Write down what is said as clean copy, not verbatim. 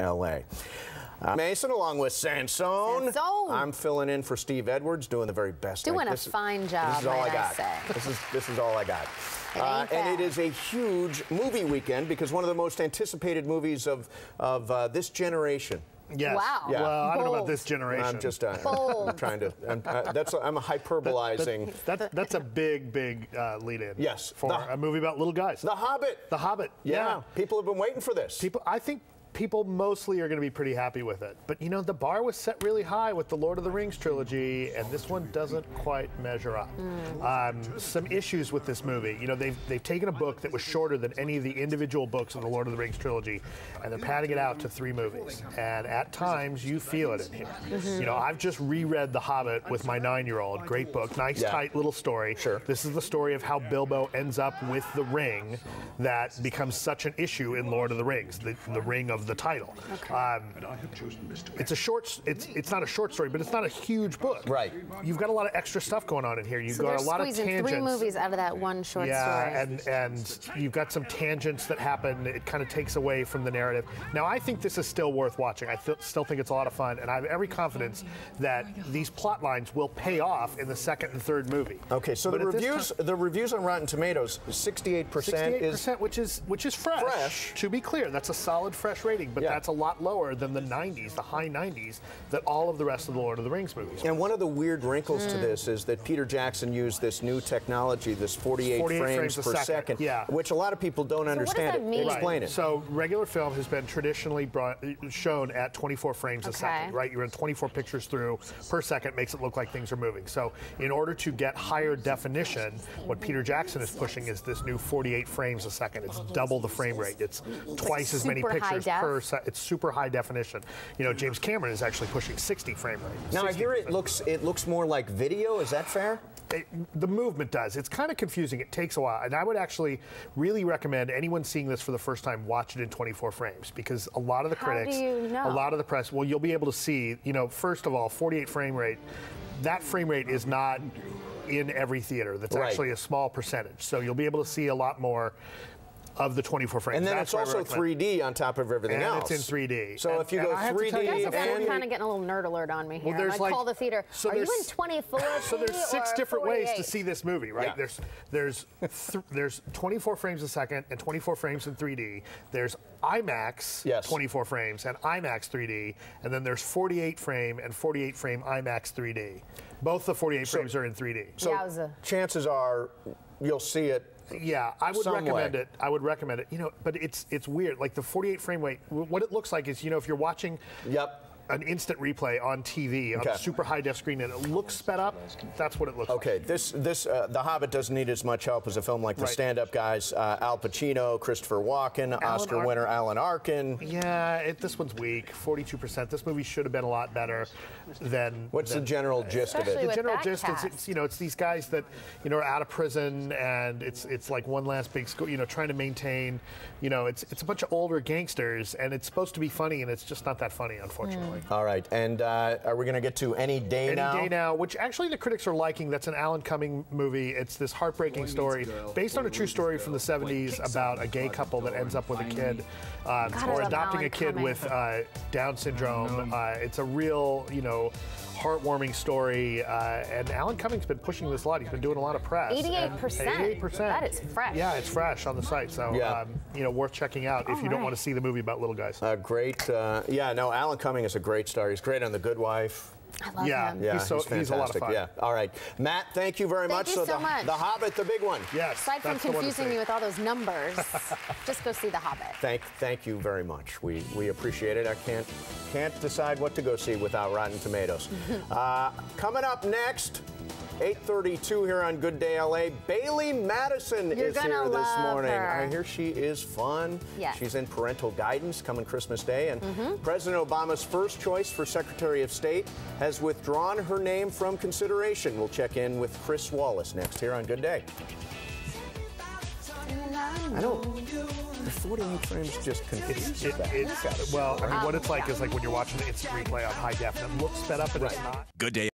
LA. Mason, along with Sansone. I'm filling in for Steve Edwards, doing the very best. Doing a fine job, This is all I got. say. This is all I got. And it is a huge movie weekend because one of the most anticipated movies of this generation. Yes. Wow. Yeah. Well, I don't know about this generation. I'm just I'm trying to. I'm hyperbolizing. That's a big lead-in. Yes. For a movie about little guys. The Hobbit. The Hobbit. Yeah. People have been waiting for this. I think people mostly are going to be pretty happy with it. But, you know, the bar was set really high with the Lord of the Rings trilogy, and this one doesn't quite measure up. Some issues with this movie. You know, they've taken a book that was shorter than any of the individual books in the Lord of the Rings trilogy, and they're padding it out to 3 movies. And at times, you feel it in here. You know, I've just reread The Hobbit with my 9-year-old. Great book. Nice, tight little story. Sure. This is the story of how Bilbo ends up with the ring that becomes such an issue in Lord of the Rings, the ring of the title. Okay. It's a short. It's not a short story, but it's not a huge book. Right. You've got a lot of extra stuff going on in here. You've got a lot of tangents. 3 movies out of that one short story. Yeah, and you've got some tangents that happen. It kind of takes away from the narrative. Now, I think this is still worth watching. I still think it's a lot of fun, and I have every confidence that these plot lines will pay off in the 2nd and 3rd movie. Okay, so the reviews on Rotten Tomatoes, 68% 68%, which is fresh. To be clear, that's a solid fresh rating, but that's a lot lower than the 90s, the high 90s, that all of the rest of the Lord of the Rings movies are. And one of the weird wrinkles to this is that Peter Jackson used this new technology, this 48 frames per second, which a lot of people don't understand. What does that mean? Explain it. So regular film has been traditionally shown at 24 frames a second, right? You're in 24 pictures through per second, makes it look like things are moving. So in order to get higher definition, what Peter Jackson is pushing is this new 48 frames a second. It's double the frame rate. It's twice as many pictures per second. It's super high definition. You know, James Cameron is actually pushing 60 frame rate. Now I hear it looks more like video. Is that fair? The movement does. It's kind of confusing. It takes a while. And I would actually really recommend anyone seeing this for the first time watch it in 24 frames, because a lot of the critics, a lot of the press, well, you'll be able to see, you know, first of all, 48 frame rate, that frame rate is not in every theater. That's actually a small percentage. So you'll be able to see a lot more of the 24 frames. And then it's also 3D on top of everything else. It's in 3D. So if you go 3D I'm kind of getting a little nerd alert on me here. Well, I call the theater. Are you in 24? So there's 6 different ways to see this movie, right? Yeah. There's 24 frames a second and 24 frames in 3D. There's IMAX 24 frames and IMAX 3D, and then there's 48 frame and 48 frame IMAX 3D. Both the 48 frames are in 3D. So chances are you'll see it. Yeah, I would recommend it. I would recommend it. You know, but it's weird. Like the 48 frame rate, what it looks like is, you know, if you're watching an instant replay on TV on a super high def screen and it looks sped up, that's what it looks like. Okay, The Hobbit doesn't need as much help as a film like The Stand-Up Guys. Al Pacino, Christopher Walken, Oscar winner Alan Arkin. Yeah, this one's weak. 42%. This movie should have been a lot better than. What's the general gist of it? The general gist is, it's these guys that, you know, are out of prison, and it's like one last big school, you know, trying to maintain, you know, it's a bunch of older gangsters, and it's supposed to be funny, and it's just not that funny, unfortunately. All right, and are we going to get to Any Day Now? Any Day Now, which actually the critics are liking. That's an Alan Cumming movie. It's this heartbreaking story based on a true story from the 70s about a gay couple that ends up with a kid, or adopting a kid with Down syndrome. It's a real, you know, heartwarming story, and Alan Cumming's been pushing this a lot. He's been doing a lot of press. 88%. 88%. That is fresh. Yeah, it's fresh on the site, so you know, worth checking out if you don't want to see the movie about little guys. Great. No, Alan Cumming is a great star. He's great on The Good Wife. I love him. Yeah, he's a lot of fun. Yeah. All right, Matt, thank you very much. Thank you so much. The Hobbit, the big one. Yes. Aside from confusing me with all those numbers, just go see The Hobbit. Thank you very much. We appreciate it. I can't decide what to go see without Rotten Tomatoes. Coming up next, 8:32 here on Good Day LA. Bailey Madison is here this morning. I hear she is fun. Yes. She's in parental guidance coming Christmas Day. And President Obama's first choice for Secretary of State has withdrawn her name from consideration. We'll check in with Chris Wallace next here on Good Day. I don't. The 48 frames just confused. Well, I mean, what it's like is like when you're watching the instant replay on high def, and it looks sped up and it's not. Good Day.